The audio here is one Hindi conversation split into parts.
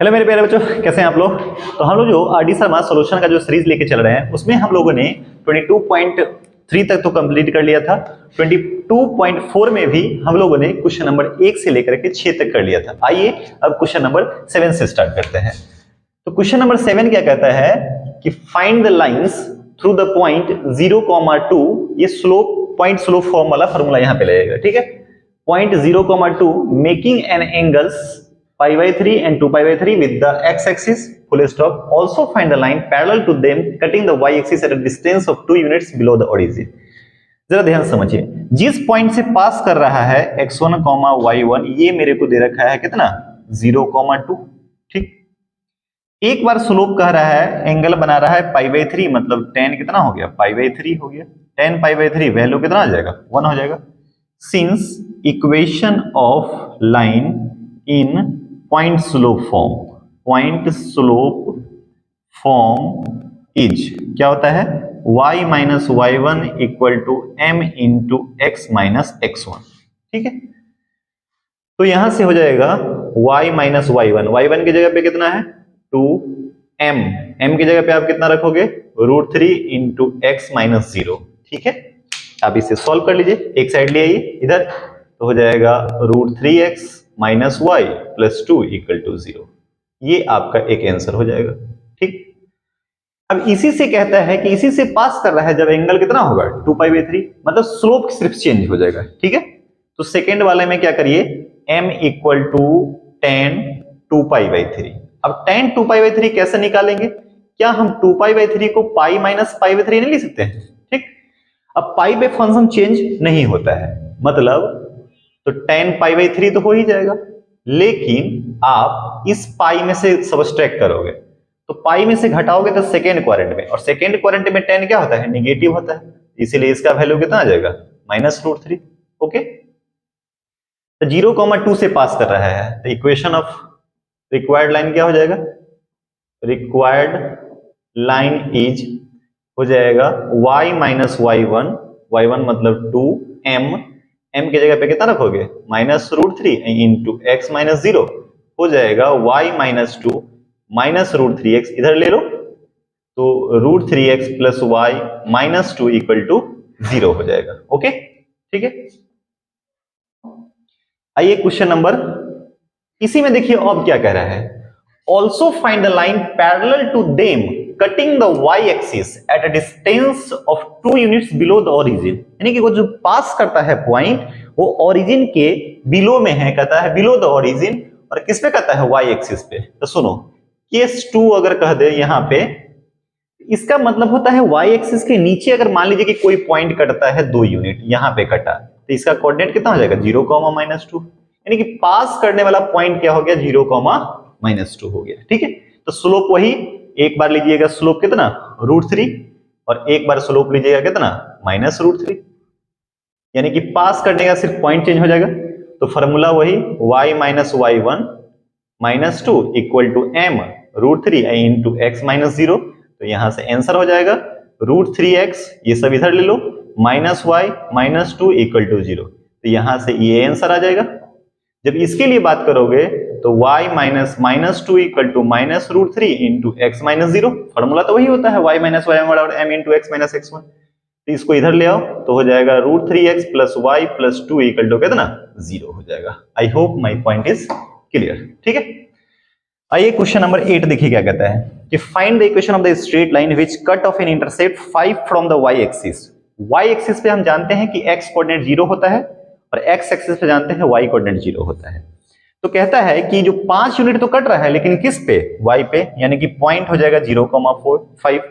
हेलो मेरे प्यारे बच्चों, कैसे हैं आप लोग। तो हम लोग जो आर.डी. शर्मा सॉल्यूशन का जो सीरीज लेके चल रहे हैं उसमें हम लोगों ने 22.3 तक तो कंप्लीट कर लिया था। 22.4 में भी हम लोगों ने क्वेश्चन नंबर 1 से लेकर के 6 तक कर लिया था। आइए अब क्वेश्चन नंबर 7 से स्टार्ट करते हैं। तो क्वेश्चन नंबर 7 क्या कहता है कि find the lines through the point 0,2। ये स्लोप पॉइंट स्लोप फॉर्म वाला फॉर्मूला यहाँ पे लगेगा, ठीक है। Point 0,2 making an angles π/3 and 2π/3 with the x-axis full stop. Also find the line parallel to them cutting the y-axis at a distance of 2 units below the origin. जरा ध्यान समझिए, जिस पॉइंट से पास कर रहा है x1, y1, ये मेरे को दे रखा है कितना 0,2, ठीक। एक बार स्लोप कह रहा है, एंगल बना रहा है π/3, मतलब tan कितना हो गया π/3 हो गया। tan π/3 वैल्यू कितना आ जाएगा 1 हो जाएगा। Since equation of line in point slope form is क्या होता है y minus y1 equal to m into x minus x1, ठीक है। तो यहां से हो जाएगा y माइनस y1 की जगह पे कितना है 2m, m की जगह पे आप कितना रखोगे √3 इंटू x माइनस 0, ठीक है। आप इसे सॉल्व कर लीजिए, एक साइड ले आइए इधर, तो हो जाएगा √3x minus y plus 2 equal to 0। ये आपका एक आंसर हो जाएगा, ठीक। अब इसी से कहता है कि इसी से पास कर रहा है जब एंगल कितना होगा 2π/3, मतलब स्लोप सिर्फ चेंज हो जाएगा, ठीक है। तो सेकेंड वाले में क्या करिए m इक्वल टू tan 2π/3। अब tan 2π/3 कैसे निकालेंगे, क्या हम 2π/3 को पाई माइनस π/3 नहीं लिख सकते हैं, ठीक। अब पाई पे फंक्शन चेंज नहीं होता है, मतलब तो tan π/3 तो हो ही जाएगा, लेकिन आप इस पाई में से सबट्रैक्ट करोगे तो पाई में से घटाओगे तो सेकेंड क्वाड्रेंट में, और सेकेंड क्वाड्रेंट में tan क्या होता है नेगेटिव होता है, इसीलिए इसका वैल्यू कितना आ जाएगा -√3, ओके। तो 0,2 से पास कर रहा है, तो इक्वेशन ऑफ रिक्वायर्ड लाइन क्या हो जाएगा, रिक्वायर्ड लाइन इज हो जाएगा y माइनस y1 मतलब 2m, m की जगह पे कितना रखोगे -√3 इंटू x माइनस 0 हो जाएगा y माइनस 2 माइनस √3x, इधर ले लो तो √3x plus y minus 2 equal to 0 हो जाएगा, ओके, ठीक है। आइए क्वेश्चन नंबर, इसी में देखिए अब क्या कह रहा है, also find the line parallel to them cutting the y axis at a distance of 2 units below the origin. यानी कि वो जो पास करता है पॉइंट वो ओरिजिन के बिलो में है, कहता है बिलो द ओरिजिन, और किस पे कहता है y एक्सिस पे। तो सुनो, केस 2 अगर कह दे यहां पे, इसका मतलब होता है y एक्सिस के नीचे अगर मान लीजिए कि कोई पॉइंट कटता है 2 यूनिट, यहां पे कटा, तो इसका कोऑर्डिनेट कितना हो जाएगा 0,-2, यानी कि पास करने वाला पॉइंट क्या हो गया 0,-2 हो गया, ठीक है। तो स्लोप वही, एक बार लीजिएगा स्लोप कितना √3 और एक बार स्लोप लीजिएगा कितना -√3, यानी कि पास करने का सिर्फ पॉइंट चेंज हो जाएगा। तो फॉर्मूला वही y minus y1 minus 2 equal to m √3 into x minus 0। तो यहां से आंसर हो जाएगा √3x, ये सब इधर ले लो, minus y minus 2 equal to 0। तो यहां से ये आंसर आ जाएगा। जब इसके लिए बात करोगे तो y minus 2 equal to minus √3 into x minus 0, formula तो वही होता है y माइनस y बराबर m into x minus x1। तो इसको इधर ले आओ तो हो जाएगा √3x plus y plus 2 equal to कितना 0 हो जाएगा। I hope my point is clear, ठीक है। आइए क्वेश्चन नंबर 8 देखिए क्या कहता है कि find the equation of the straight line which cut off an intercept 5 from the y axis. y axis पे हम जानते हैं कि x कोऑर्डिनेट 0 होता है और x एक्सिस पे जानते हैं y कोऑर्डिनेट 0 होता है। तो कहता है कि जो 5 यूनिट तो कट रहा है, लेकिन किस पे y पे, यानी कि पॉइंट हो जाएगा 0,5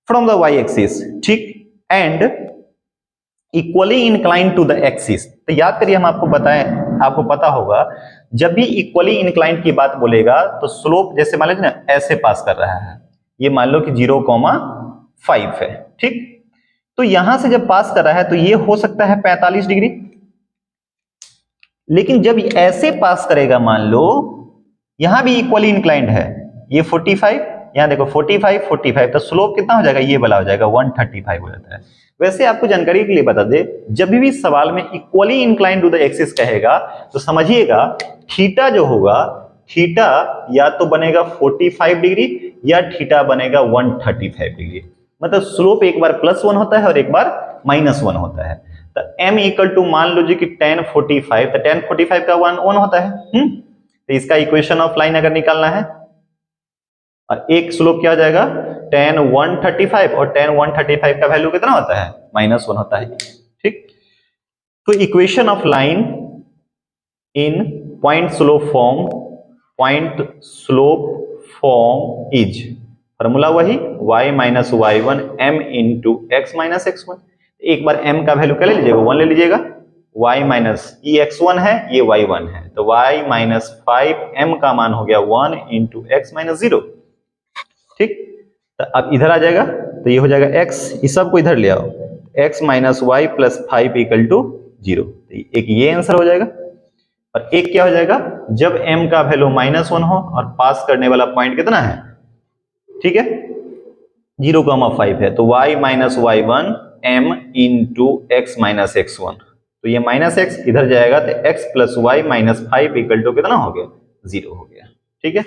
फ्रॉम द y एक्सिस, ठीक, and equally incline to the axis. तो याद करिए, हम आपको बताएं, आपको पता होगा जब भी इक्वली इंक्लाइन की बात बोलेगा तो स्लोप जैसे मान लीजिए ना ऐसे पास कर रहा है, ये मान लो कि 0,5 है, ठीक। तो यहां से जब पास कर रहा है तो ये हो सकता है 45 डिग्री, लेकिन जब ऐसे पास करेगा, मान लो यहां भी इक्वली इंक्लाइंड है, ये 45, यहां देखो 45, तो स्लोप कितना हो जाएगा, ये वाला हो जाएगा 135 हो जाता है। वैसे आपको जानकारी के लिए बता दे, जब भी सवाल में equally inclined to the axis कहेगा तो समझिएगा थीटा जो होगा थीटा या तो बनेगा 45 डिग्री या थीटा बनेगा 135 डिग्री। मतलब स्लोप एक बार +1 होता है और एक बार -1 होता है। तो m इक्वल टू मान लो जी कि tan 45, तो tan 45 का 1 होता है। तो इसका इक्वेशन ऑफ लाइन अगर निकालना है, और एक स्लोप क्या हो जाएगा tan 135, और tan 135 का वैल्यू कितना होता है -1 होता है। ठीक, तो equation of line in point slope form is, formula वही y minus y1 m into x minus x1। एक बार m का वैल्यू क्या ले लीजिएगा 1 ले लीजिएगा, y माइनस ये x1 है ये y1 है, तो y माइनस 5m का मान हो गया 1 इंटू x माइनस 0। ठीक, तो अब इधर आ जाएगा तो ये हो जाएगा x, इस सब को इधर ले आओ, x minus y plus 5 equal to 0। एक ये आंसर हो जाएगा। और एक क्या हो जाएगा, जब m का वैल्यू -1 हो और पास करने वाला पॉइंट कितना है, ठीक है 0,5 है, तो y minus y1 m into x minus x1। तो ये माइनस x इधर जाएगा तो x plus y minus 5 equal to कितना हो गया 0 हो गया। ठीक है,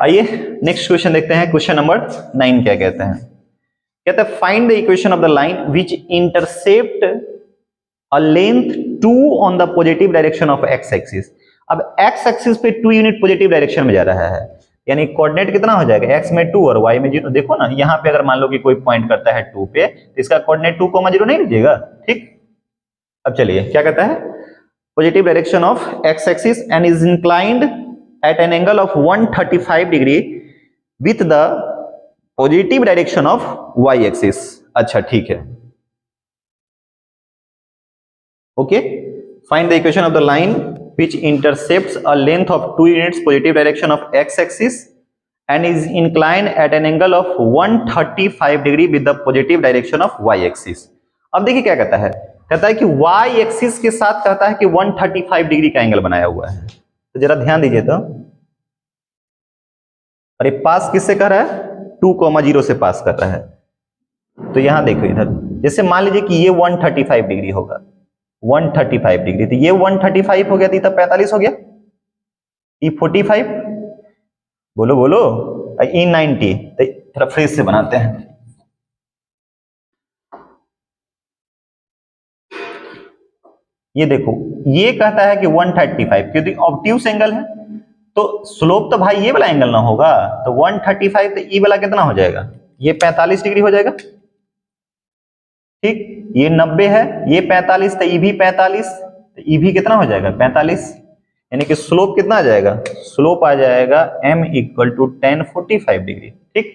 आइए नेक्स्ट क्वेश्चन देखते हैं। क्वेश्चन नंबर 9 क्या कहते हैं, कहते हैं find the equation of the line which intercept a length 2 on the positive direction of x axis. अब x एक्सिस पे 2 यूनिट पॉजिटिव डायरेक्शन में जा रहा है, यानी कोऑर्डिनेट कितना हो जाएगा x में 2 और y में 0। देखो ना यहाँ पे अगर मान लो कि कोई पॉइंट करता है 2 पे, तो इसका कोऑर्डिनेट 2,0 नहीं लीजिएगा। ठीक, अब चलिए क्या कहता है, positive direction of x axis and is inclined at an angle of 135 degree with the positive direction of y axis। अच्छा ठीक है, okay, find the equation of the line which intercepts a length of 2 units positive direction of x axis and is inclined at an angle of 135 degree with the positive direction of y axis। अब देखिए क्या कहता है, कहता है कि y एक्सिस के साथ कहता है कि 135 डिग्री का एंगल बनाया हुआ है। तो जरा ध्यान दीजिए तो, अरे पास किससे कर रहा है 2,0 से पास कर रहा है। तो यहां देखो इधर, जैसे मान लीजिए कि ये 135 डिग्री होगा, 135 डिग्री, तो ये 135 हो गया, तो तब 45 हो गया, ई 45, बोलो बोलो, ई 90। तो थोड़ा फ्रेश से बनाते हैं। ये देखो ये कहता है कि 135 क्योंकि ऑब्ट्यूस एंगल है, तो स्लोप तो भाई ये वाला एंगल ना होगा, तो 135, तो ई वाला कितना हो जाएगा, ये 45 डिग्री हो जाएगा। ठीक, ये 90 है, ये 45, तो ई भी 45, तो ई भी कितना हो जाएगा 45, यानी कि स्लोप कितना आ जाएगा, स्लोप आ जाएगा m equal to tan 45 degree. ठीक,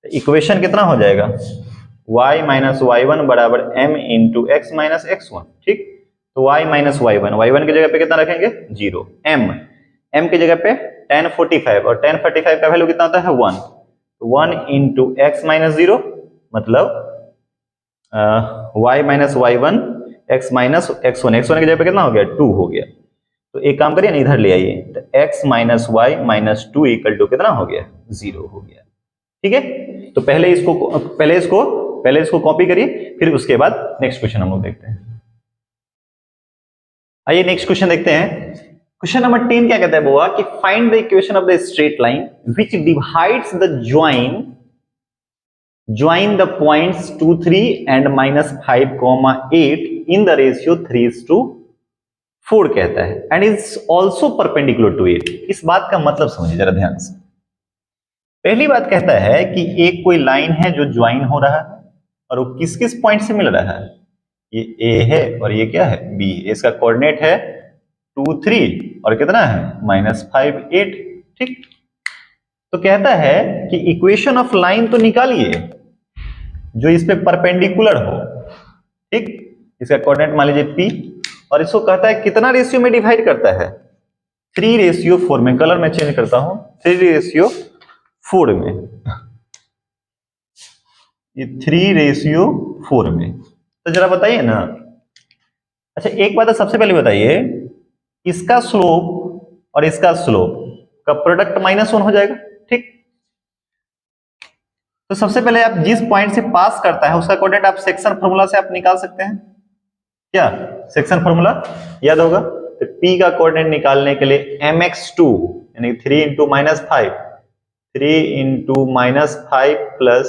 इक्वेशन कितना हो जाएगा y माइनस y1 बराबर m into x minus x1। ठीक, तो y माइनस y1 की जगह पे कितना रखेंगे 0, m की जगह पे tan 45, और tan 45 का वैल्यू कितना होता है 1 इंटू एक्स माइनस 0, मतलब y minus y1 x minus x1 की जगह पे कितना हो गया 2 हो गया। तो एक काम करिए ना, इधर ले आइए, तो x minus y minus 2 equal to कितना हो गया 0 हो गया। ठीक है, तो पहले इसको कॉपी करिए, फिर उसके बाद नेक्स्ट क्वेश्चन हम लोग देखते हैं। आइए नेक्स्ट क्वेश्चन देखते हैं। क्वेश्चन नंबर 10 क्या कहता है बुआ कि find the equation of the straight line which divides the join the points 2, 3 and -5, 8 in the ratio 3:4 कहता है and is also perpendicular to it. इस बात का मतलब समझिए जरा ध्यान से। पहली बात कहता है कि एक कोई लाइन है जो ज्वाइन हो रहा है, और वो किस किस पॉइंट से मिल रहा है, ये ए है और ये क्या है बी, इसका कोऑर्डिनेट है 2, 3 और कितना है -5, 8। ठीक, तो कहता है कि इक्वेशन ऑफ लाइन तो निकालिए जो इस पे परपेंडिकुलर हो। ठीक, इसका कोऑर्डिनेट मान लीजिए पी, और इसको कहता है कितना रेशियो में डिवाइड करता है 3:4 में। कलर में चेंज करता हूं, 3:4 में, ये 3:4 में। तो जरा बताइए ना, अच्छा एक बात है, सबसे पहले बताइए इसका स्लोप और इसका स्लोप का प्रोडक्ट -1 हो जाएगा। ठीक, तो सबसे पहले आप जिस पॉइंट से पास करता है उसका कोऑर्डिनेट आप सेक्शन फार्मूला से आप निकाल सकते हैं। क्या सेक्शन फार्मूला याद होगा, तो p का कोऑर्डिनेट निकालने के लिए mx2 यानी 3 into minus 5, 3 into minus 5 plus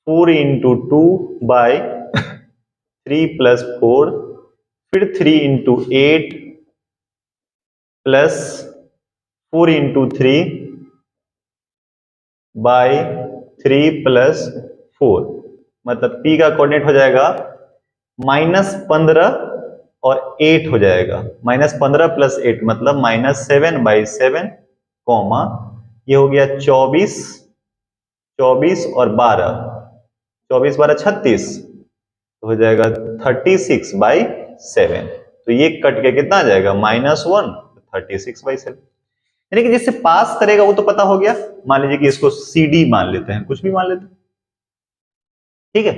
4 into 2 by 3 plus 4, फिर 3 into 8 plus 4 into 3 by 3 plus 4, मतलब p का कोऑर्डिनेट हो जाएगा -15 और 8 हो जाएगा। -15 प्लस 8 मतलब -7/7, कॉमा ये हो गया 24, 24 और 12, 24 12 36, तो हो जाएगा 36/7। तो ये कट के कितना आ जाएगा -1, 36/7। यानी कि जिससे पास करेगा वो तो पता हो गया। मान लीजिए कि इसको CD मान लेते हैं, कुछ भी मान लेते हैं, ठीक है।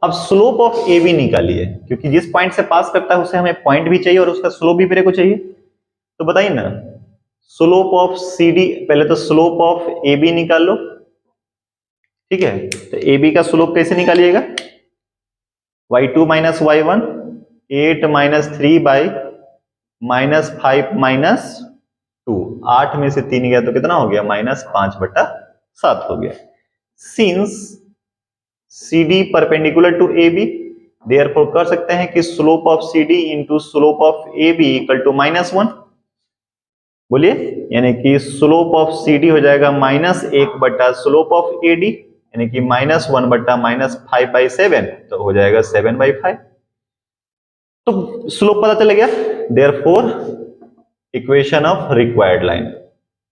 अब स्लोप ऑफ AB निकालिए, क्योंकि जिस पॉइंट से पास करता है उसे हमें पॉइंट भी चाहिए और उसका स्लोप भी मेरे को चाहिए। तो बताइए ना, स्लोप ऑफ CD, पहले तो स्लोप ऑफ AB निकाल लो, ठीक है। तो AB का स्लोप कैसे निकालिएगा, y2 minus y1, 8 minus 3 by -5 minus 2, 8 में से 3 गया तो कितना हो गया, -5/7 हो गया। Since CD perpendicular to AB, therefore कर सकते हैं कि slope of CD into slope of AB equal to -1। बोलिए, यानी कि स्लोप ऑफ CD हो जाएगा -1 बटा स्लोप ऑफ AD, यानी कि -1 बटा -5/7, तो हो जाएगा 7/5। तो स्लोप पता चल गया, therefore equation of required line,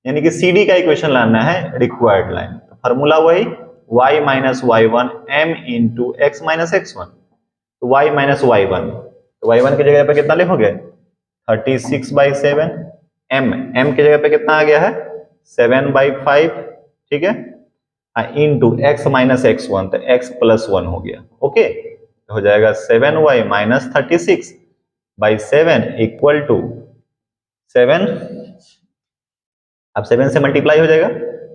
यानी कि CD का इक्वेशन लाना है रिक्वायर्ड लाइन। तो फॉर्मूला वही y minus y1 m into x minus x1। तो y माइनस y1, तो y1 की जगह पे कितना लिखोगे, 36/7, m की जगह पे कितना आ गया है, 7/5, ठीक है, इंटू x माइनस x1, तो x प्लस 1 हो गया। ओके, तो हो जाएगा 7y माइनस 36/7 इक्वल टू 7, अब 7 से मल्टीप्लाई हो जाएगा,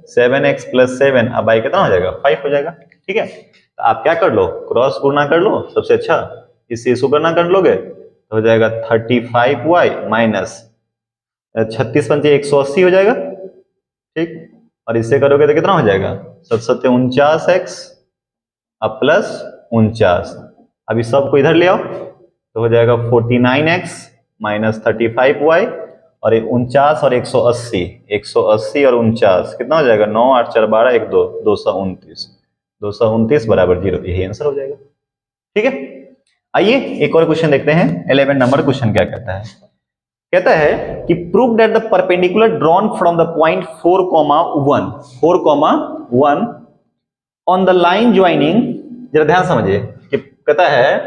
7x प्लस 7, अब y कितना हो जाएगा, 5 हो जाएगा, ठीक है। तो आप क्या कर लो, क्रॉस गुणा कर लो, सबसे अच्छा इससे इसको गुणा कर लोगे तो हो जाएगा 35y माइनस 36 पंचे 180 हो जाएगा, ठीक। और इससे करोगे तो कितना हो जाएगा, 7 49x अब प्लस 49, अभी सबको इधर ले आओ तो हो जाएगा 49x माइनस 35y, और 49 और 180, 180 और 49 कितना हो जाएगा, 9 8 4 12 1 2, 229, 229 बराबर 0, यही आंसर हो जाएगा, ठीक है। आइए एक और क्वेश्चन देखते हैं। 11 नंबर क्वेश्चन क्या कहता है, कहता है कि prove that the perpendicular drawn from the point 4,1 on the line joining, जरा ध्यान समझिए कि कहता है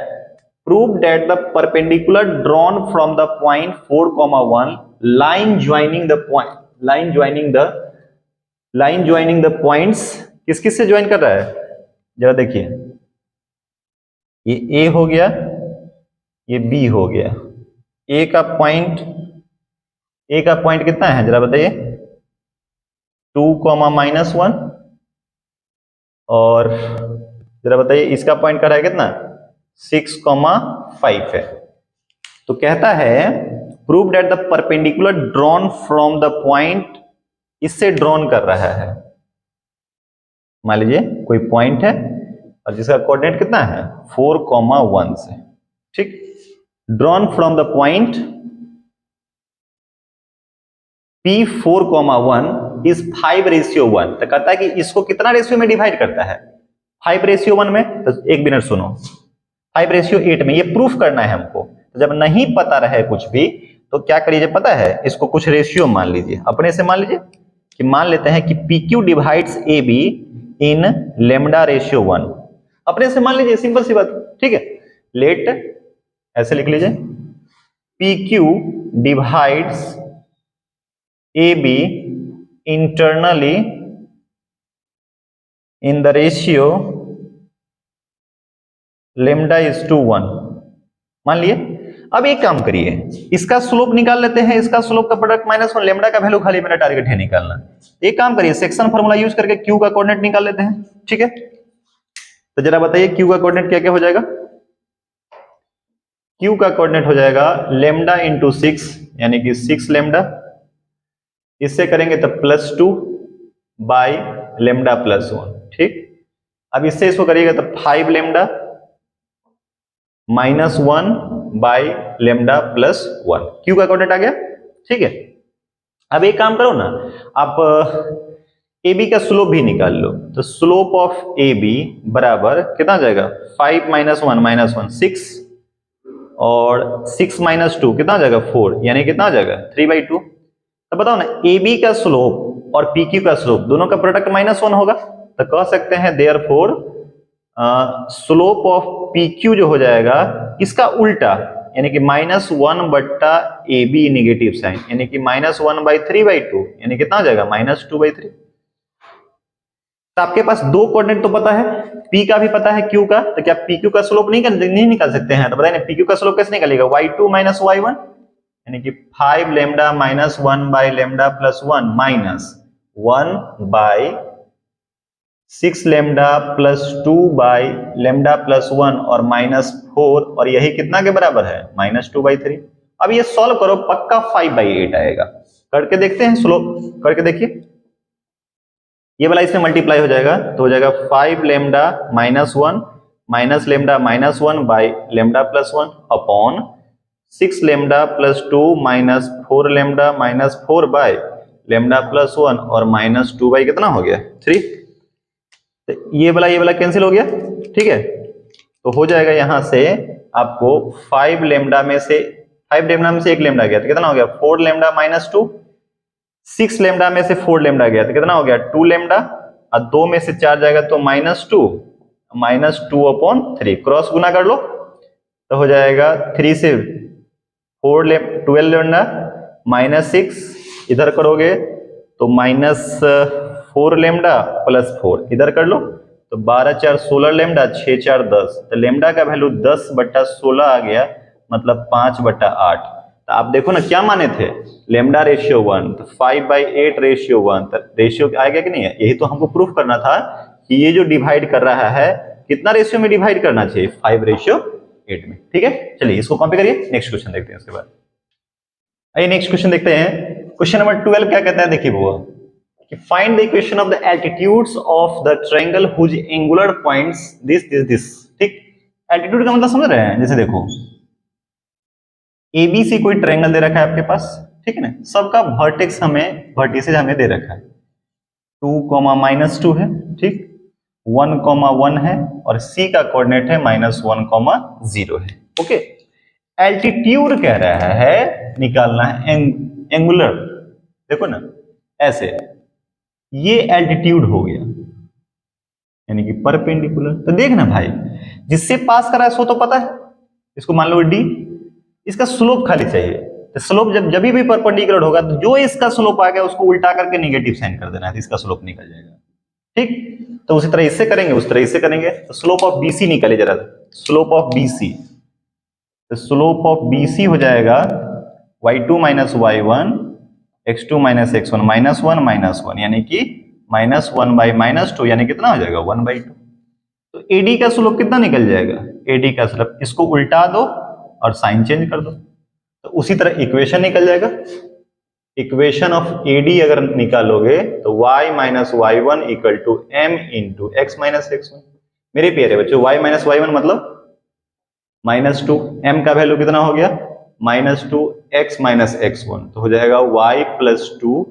prove that the perpendicular drawn from the point 4,1 line joining the points, किस किस से ज्वाइन कर रहा है, जरा देखिए, ये A हो गया, ये B हो गया, A का पॉइंट कितना है जरा बताइए, 2,-1, और जरा बताइए इसका पॉइंट कर रहा है कितना, 6,5 है। तो कहता है prove that the perpendicular drawn from the point, इससे ड्रॉन कर रहा है, मान लीजिए कोई पॉइंट है और जिसका कोऑर्डिनेट कितना है 4,1 से, ठीक। Drawn from the point P4,1 is 5:1, तो कहता है कि इसको कितना रेशियो में डिवाइड करता है, 5:1 में। तो एक मिनट सुनो, 5:8 में, ये प्रूफ करना है हमको। तो जब नहीं पता रहे कुछ भी तो क्या करिए, पता है इसको कुछ रेशियो मान लीजिए, अपने से मान लीजिए कि मान लेते हैं कि PQ डिवाइड्स AB इन λ/1, अपने से मान लीजिए, सिंपल सी बात, ठीक है। लेट ऐसे लिख लीजिए, PQ divides AB internally in the ratio λ/1, मान लिए। अब एक काम करिए, इसका स्लोप निकाल लेते हैं, इसका स्लोप का प्रोडक्ट -1, लैम्डा का वैल्यू खाली मेरा टारगेट है निकालना। एक काम करिए, सेक्शन फार्मूला यूज करके Q का कोऑर्डिनेट निकाल लेते हैं, ठीक है। तो जरा बताइए Q का कोऑर्डिनेट क्या क्या हो जाएगा, Q का कोऑर्डिनेट हो जाएगा λ × 6 यानी कि 6 लेमडा, इससे करेंगे तो +2 बाई लेमडा +1, ठीक। अब इससे इसको करिएगा तो 5 लेमडा -1 बाई लेमडा +1, क्यू का कोऑर्डिनेट आ गया, ठीक है। अब एक काम करो ना, आप ए बी का स्लोप भी निकाल लो, तो स्लोप ऑफ ए बी बराबर कितना आ जाएगा, 5 - 1 - 1 6, और 6 - 2 कितना आ जाएगा 4, यानी कितना आ जाएगा 3/2। तो बताओ ना, ए बी का स्लोप और पी क्यू का स्लोप दोनों का प्रोडक्ट -1 होगा, तो कह सकते हैं therefore slope of P Q जो हो जाएगा इसका उल्टा, यानी कि -1 बट्टा ए बी निगेटिव साइन, यानी कि -1/3/2, यानी कितना आ जाएगा -2/3। तो आपके पास दो कोऑर्डिनेट तो पता है, P का भी पता है Q का, तो क्या PQ का स्लोप नहीं निकाल सकते हैं? तो बताइए ना, PQ का स्लोप कैसे निकालेगा, y2 - y1, यानी कि 5 lambda -1 by lambda +1 minus 1 by 6 lambda +2 by lambda +1 और -4, और यही कितना के बराबर है -2/3। अब ये सॉल्व करो, पक्का 5/8 आएगा। करके देखते हैं, स्लोप करके देखिए, ये वाला इसमें मल्टीप्लाई हो जाएगा, तो हो जाएगा 5 lambda -1 minus lambda -1 by lambda +1 upon 6 lambda +2 minus 4 lambda -4 by lambda +1 और -2 बाई कितना हो गया 3। तो ये वाला कैंसिल हो गया, ठीक है। तो हो जाएगा यहां से आपको 5 लेमडा में से 1 लेमडा गया, तो कितना हो गया 4 लेमडा -2, 6 लेमडा में से 4 लेमडा गया, तो कितना हो गया 2 लेमडा, और 2 में से 4 जाएगा तो -2 अपॉन 3, क्रॉस गुना कर लो तो हो जाएगा 3 से 12 लेमडा -6, इधर करोगे तो -4 लेमडा +4, इधर कर लो तो 12 4 16 लेमडा, 6 4 10, तो लेमडा का वैल्यू 10/16 आ गया, मतलब 5/8। तो आप देखो ना क्या माने थे, लेमडा रेशियो 1, तो 5/8 रेशियो 1, तो रेशियो आ गया कि नहीं है। यही तो हमको प्रूफ करना था कि ये जो डिवाइड कर रहा है कितना रेशियो में डिवाइड करना चाहिए, 5/8 में, ठीक है। चलिए इसको कॉपी करिए, नेक्स्ट क्वेश्चन देखते हैं उसके बाद। आइए नेक्स्ट क्वेश्चन देखते हैं। क्वेश्चन नंबर 12 क्या कहता है, देखिए वो कि find the equation of the altitudes of the triangle whose angular points this, ठीक। एल्टीट्यूड का मतलब समझ रहे हैं, जैसे देखो एबीसी कोई ट्रायंगल दे रखा है आपके पास, ठीक है ना, सबका वर्टिसेज हमें दे रखा है, 2, -2 है, ठीक, 1, 1 है, और सी का कोऑर्डिनेट है -1, 0 है, ओके। एल्टीट्यूड कह रहा है निकालना है एंगुलर, देखो ना ऐसे, ये एल्टीट्यूड हो गया यानी कि परपेंडिकुलर। तो देखना भाई, जिससे पास करा है सो तो पता है, इसको मान लो डी, इसका स्लोप खाली चाहिए, तो स्लोप जब भी परपेंडिकुलर होगा तो जो इसका स्लोप आ गया उसको उल्टा करके नेगेटिव साइन कर देना है, तो इसका स्लोप निकल जाएगा, ठीक। तो उसी तरह इससे करेंगे, उस तरह इससे करेंगे, तो स्लोप ऑफ बीसी निकाले जरा, स्लोप ऑफ बीसी, तो स्लोप ऑफ बीसी हो जाएगा y2 - y1 x2 - x1 -1 यानी कि -1/-2, यानी कितना हो जाएगा 1/2। तो एडी का स्लोप कितना निकल जाएगा, एडी का स्लोप, इसको उल्टा दो और साइन चेंज कर दो, तो उसी तरह इक्वेशन निकल जाएगा। इक्वेशन ऑफ एडी अगर निकालोगे तो y - y1 = m × x - x1। मेरे प्यारे बच्चों, y - y1 मतलब -2, m का वैल्यू कितना हो गया -2, x - x1, तो हो जाएगा y + 2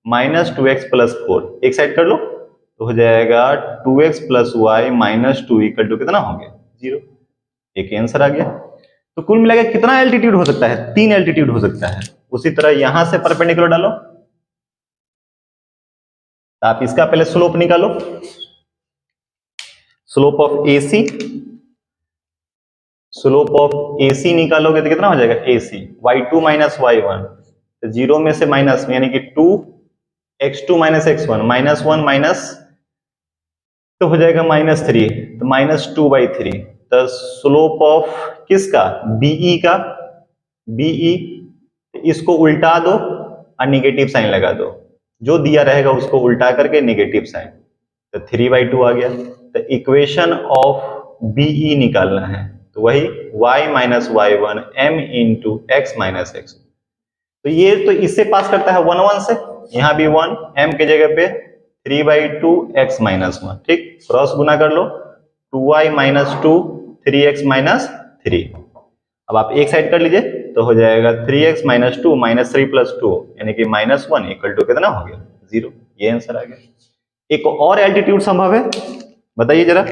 -2x + 4, एक साइड कर लो तो हो जाएगा 2x + y - 2 = कितना हो गया 0, एक आंसर आ गया। तो कुल मिलाकर कितना एल्टीट्यूड हो सकता है, 3 एल्टीट्यूड हो सकता है। उसी तरह यहां से परपेंडिकुलर डालो, तो आप इसका पहले स्लोप निकालो, slope of AC, slope of AC निकालोगे तो कितना हो जाएगा AC, y2 - y1, तो 0 में से माइनस में, यानी कि 2 x2 - x1 -1 माइनस, तो हो जाएगा -3, तो -2/3। तो स्लोप ऑफ किसका, BE का, BE, इसको उल्टा दो और निगेटिव साइन लगा दो, जो दिया रहेगा उसको उल्टा करके निगेटिव साइन, तो 3/2 आ गया। तो इक्वेशन ऑफ BE निकालना है, तो वही y - y1 m × x - x, तो ये तो इससे पास करता है 1 1 से, यहाँ भी 1, m के जगह पे 3/2 x माइनस 1, ठीक, क्रॉस गुना कर लो, 2y माइनस 2 3x माइनस 3। अब आप एक साइड कर लीजिए तो हो जाएगा 3x माइनस 2 माइनस 3 प्लस 2 यानी कि माइनस 1 इक्वल टू कितना हो गया 0। ये आंसर आ गया। एक और एल्टीट्यूड संभव है, बताइए जरा,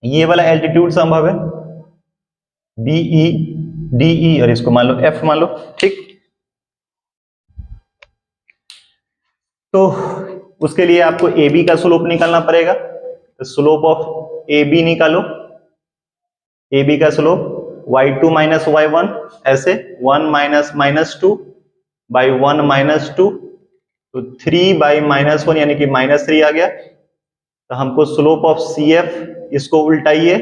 ये वाला एल्टीट्यूड संभव है BE DE और इसको मान लो F मान लो, ठीक। तो उसके लिए आपको AB का स्लोप निकालना पड़ेगा, तो स्लोप ऑफ AB निकालो, AB का स्लोप y2 माइनस y1 ऐसे 1 माइनस माइनस 2 बाई 1 माइनस 2, तो 3 बाई माइनस 1 यानी कि माइनस 3 आ गया। तो हमको स्लोप ऑफ CF इसको उल्टाइए,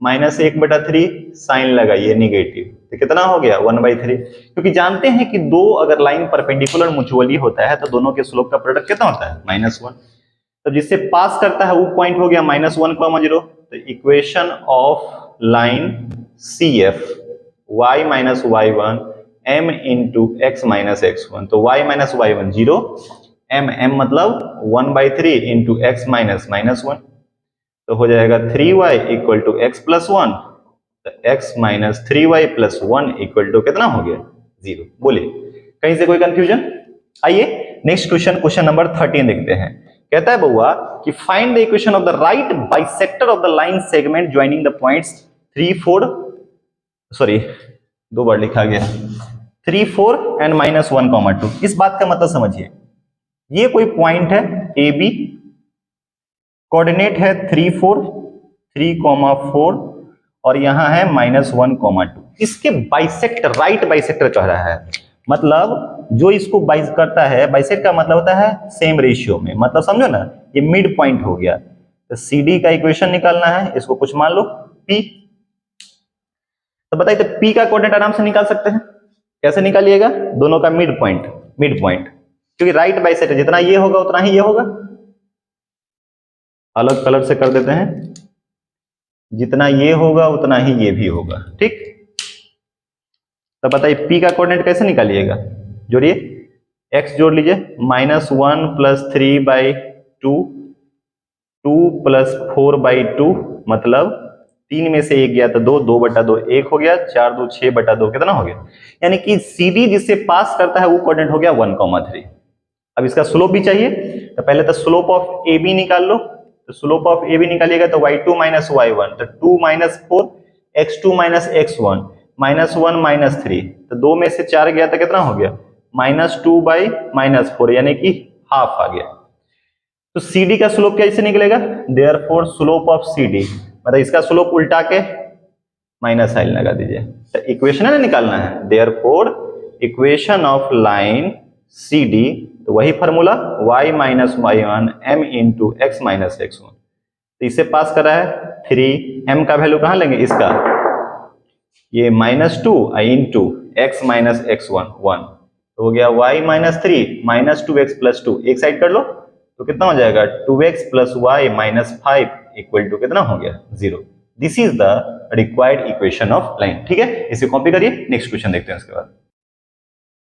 -1/3 साइन लगाइए नेगेटिव, तो कितना हो गया 1/3। क्योंकि जानते हैं कि दो अगर लाइन परपेंडिकुलर म्यूचुअली होता है तो दोनों के स्लोप का प्रोडक्ट कितना होता है -1। तो जिससे पास करता है वो पॉइंट हो गया -1, 0। तो equation of line CF y minus y1 m into x minus x1, तो y माइनस y1 0, m मतलब 1/3 इंटू x माइनस -1, तो हो जाएगा 3y equal to x plus 1, तो x minus 3y plus 1 equal to कितना हो गया 0। बोलिए कहीं से कोई कंफ्यूजन? आइए नेक्स्ट क्वेश्चन, क्वेश्चन नंबर 13 देखते हैं। कहता है बउआ कि find the equation of the right bisector of the line segment joining the points 3 4, sorry 2 बार लिखा गया 3 4 एंड -1, 2। इस बात का मतलब समझिए, ये कोई पॉइंट है AB, कोऑर्डिनेट है 3 4 3,4 और यहां है -1, 2। इसके बाइसेक्टर, राइट बाइसेक्टर कह रहा है, मतलब जो इसको बाइस करता है, बाइसेक्ट का मतलब होता है सेम रेशियो में, मतलब समझो ना, ये मिड पॉइंट हो गया। तो CD का इक्वेशन निकालना है, इसको कुछ मान लो P। तो बताइए, तो P का कोऑर्डिनेट आराम से निकाल सकते हैं, कैसे निकालिएगा? दोनों का मिड पॉइंट, क्योंकि राइट बाइसेक्टर जितना ये होगा उतना ही ये होगा। अलग कलर से कर देते हैं, जितना ये होगा उतना ही ये भी होगा, ठीक। तो बताइए P का कोऑर्डिनेट कैसे निकालिएगा? जोड़िए, x जोड़ लीजिए, -1 प्लस 3/2 2 प्लस 4/2, मतलब 3 में से 1 गया तो 2, 2/2 1 हो गया, 4 2 6/2 कितना हो गया? यानी कि CD जिससे पास करता है वो कोऑर्डिनेट हो गया 1, 3। अब इसका स्लोप भी चाहिए, तो पहले तो स्लोप ऑफ AB निकाल लो। तो स्लोप ऑफ AB निकालिएगा तो y2 माइनस y1, तो 2 माइनस 4 x2 माइनस x1 -1 -3, तो 2 में से 4 गया तो कितना हो गया -2/-4 यानी कि हाफ आ गया। तो CD का स्लोप कैसे निकलेगा? देयरफॉर स्लोप ऑफ CD, मतलब इसका स्लोप उल्टा के माइनस साइन लगा दीजिए, तो इक्वेशन है ना निकालना है। Therefore equation of line CD, तो वही formula y minus y1 m into x minus x1, तो इसे पास कर रहा है 3, m का वैल्यू कहां लेंगे इसका, ये -2 इंटू x माइनस x1 1, तो हो गया y माइनस 3 -2x प्लस 2, एक साइड कर लो तो कितना हो जाएगा 2x plus y minus 5 equal to कितना हो गया 0। This is the required equation of line, ठीक है। इसे कॉपी करिए, नेक्स्ट क्वेश्चन देखते हैं उसके बाद।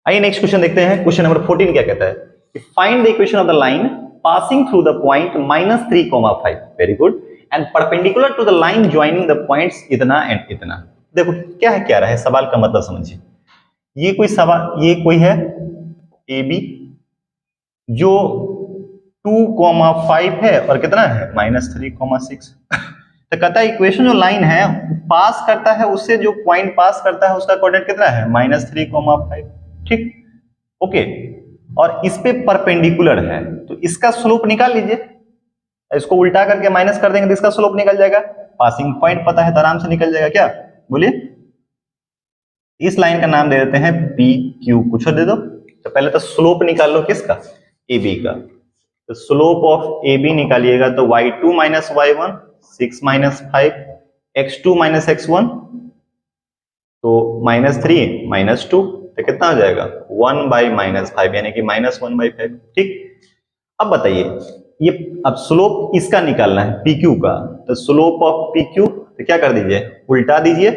आइए नेक्स्ट क्वेश्चन देखते हैं। क्वेश्चन नंबर 14 क्या कहता है कि find the equation of the line passing through the point -3,5, very good, and perpendicular to the line joining the points इतना एंड इतना। देखो क्या है, क्या रहा है, सवाल का मतलब समझिए। ये कोई सवाल, ये कोई है AB जो 2,5 है और कितना है -3,6। तो कहता है इक्वेशन जो लाइन है पास करता है, उससे जो पॉइंट पास करता है उसका कोऑर्डिनेट कितना है -3,5, ठीक, ओके। और इस पे परपेंडिकुलर है, तो इसका स्लोप निकाल लीजिए, इसको उल्टा करके माइनस कर देंगे तो इसका स्लोप निकल जाएगा। पासिंग पॉइंट पता है तो आराम से निकल जाएगा, क्या बोलिए। इस लाइन का नाम दे देते हैं PQ, कुछ दे दो। तो पहले तो स्लोप निकाल लो किसका, AB का। तो स्लोप ऑफ AB निकालिएगा तो y2 minus y1 6 minus 5, x2 minus x1 तो -3 -2, तो कितना हो जाएगा 1/-5 यानी कि -1/5, ठीक। अब बताइए ये, अब स्लोप इसका निकालना है PQ का, तो स्लोप ऑफ PQ, तो क्या कर दीजिए उल्टा दीजिए,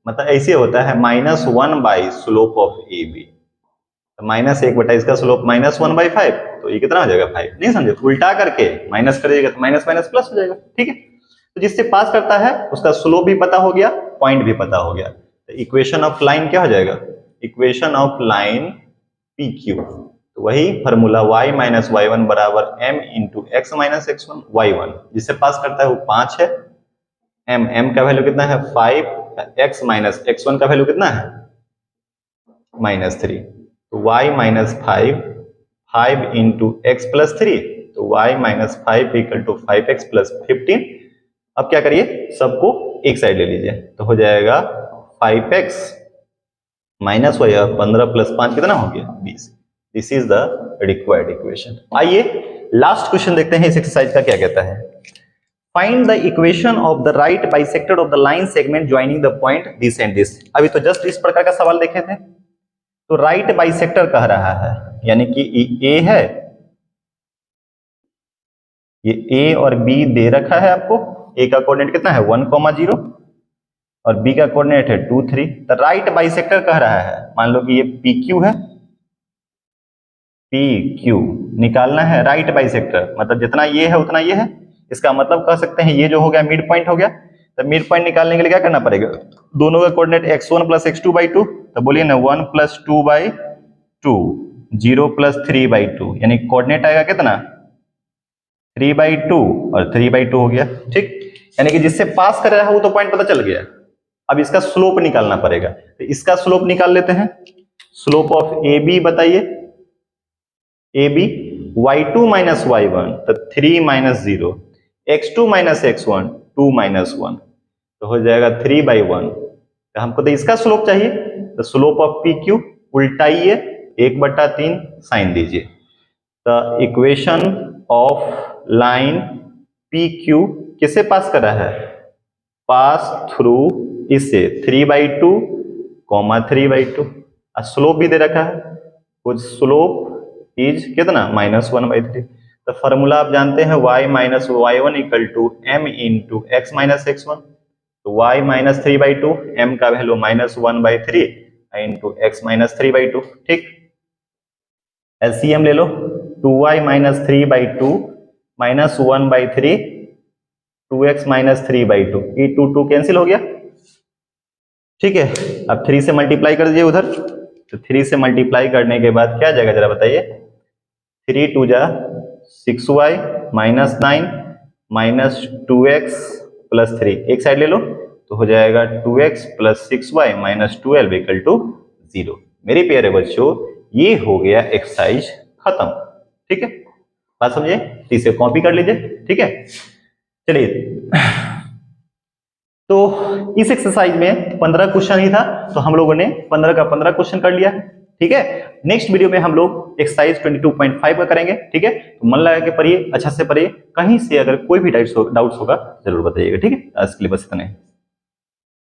मतलब ऐसे होता है -1 स्लोप ऑफ ए बी, -1 इसका स्लोप -1/5, तो ये कितना हो जाएगा 5। नहीं समझे, उल्टा करके माइनस करिएगा तो माइनस माइनस प्लस हो जाएगा। ठीक है, तो जिससे पास करता है उसका स्लोप भी पता हो गया, पॉइंट भी पता हो गया। तो इक्वेशन ऑफ लाइन क्या हो जाएगा, equation of line P Q, तो वही फॉर्मूला y माइनस y1 बराबर m into x minus x1 y1, जिससे पास करता है वो 5 है, m का वैल्यू कितना है 5, x माइनस x1 का वैल्यू कितना है -3, तो y minus 5 into x plus 3, तो y minus 5 equal to 5x plus 15। अब क्या करिए, सबको एक साइड ले लीजिए, तो हो जाएगा 5x माइनस y, 15 प्लस 5 कितना हो गया 20। This is the required equation. आइए लास्ट क्वेश्चन देखते हैं इस एक्सरसाइज का क्या कहता है। Find the equation of the right bisector of the line segment joining the point this and this. अभी तो जस्ट इस प्रकार का सवाल देखे थे, तो राइट बाइसेक्टर कह रहा है, यानी कि ए है, ये ए और बी दे रखा है आपको। ए का कोऑर्डिनेट कितना है 1,0 और बी का कोऑर्डिनेट है 2, 3। तो राइट बाइसेक्टर कह रहा है, मान लो कि ये पी क्यू है, पी क्यू निकालना है राइट बाइसेक्टर, मतलब जितना ये है उतना ये है। इसका मतलब कह सकते हैं ये जो हो गया मिड पॉइंट हो गया। तो मिड पॉइंट निकालने के लिए क्या करना पड़ेगा, दोनों का कोऑर्डिनेट x1 प्लस x2/2, तो बोलिए ना 1 प्लस 2/2, 0 प्लस 3/2, यानी कोऑर्डिनेट आएगा कितना 3/2 और 3/2 हो गया। ठीक, यानी कि जिससे पास कर रहा है वो तो पॉइंट पता चल गया। अब इसका स्लोप निकालना पड़ेगा, तो इसका स्लोप निकाल लेते हैं। स्लोप ऑफ ए बी बताइए, A B y2 minus y1, तो 3 minus 0, x2 minus x1, 2 minus 1, तो हो जाएगा 3/1। तो हमको तो इसका स्लोप चाहिए, तो स्लोप ऑफ पी क्यू उल्टाइए, 1/3 साइन दीजिए। The equation of line P Q किसे पास कर रहा है, पास थ्रू इससे 3/2, 3/2, और स्लोप भी दे रखा है, कुछ स्लोप इज कितना -1/3। तो फॉर्मूला आप जानते हैं y minus y1 equal to m into x minus x1, तो y माइनस 3/2, m का वैल्यू -1/3 इंटू एक्स माइनस 3/2। ठीक, एलसीएम ले लो, 2y minus 3/2 minus 1/3, 2x minus 3/2, ये 2 कैंसिल हो गया। ठीक है, अब 3 से मल्टीप्लाई कर दीजिए उधर, तो 3 से मल्टीप्लाई करने के बाद क्या जाएगा जरा बताइए, 3 2 जा 6y minus 9 minus 2x plus 3, एक साइड ले लो, तो हो जाएगा 2x plus 6y minus 12 equal to 0। मेरे प्यारे बच्चों, ये हो गया एक्सरसाइज खत्म। ठीक है, बात समझे, इसे कॉपी कर लीजिए। ठीक है, चलिए, तो इस एक्सरसाइज में 15 क्वेश्चन ही था, तो हम लोगों ने 15 का 15 क्वेश्चन कर लिया। ठीक है, नेक्स्ट वीडियो में हम लोग एक्सरसाइज 22.5 का करेंगे। ठीक है, तो मन लगा के पढ़िए, अच्छा से पढ़िए, कहीं से अगर कोई भी डाउट्स होगा जरूर बताइएगा। ठीक है, आज के लिए बस इतना ही।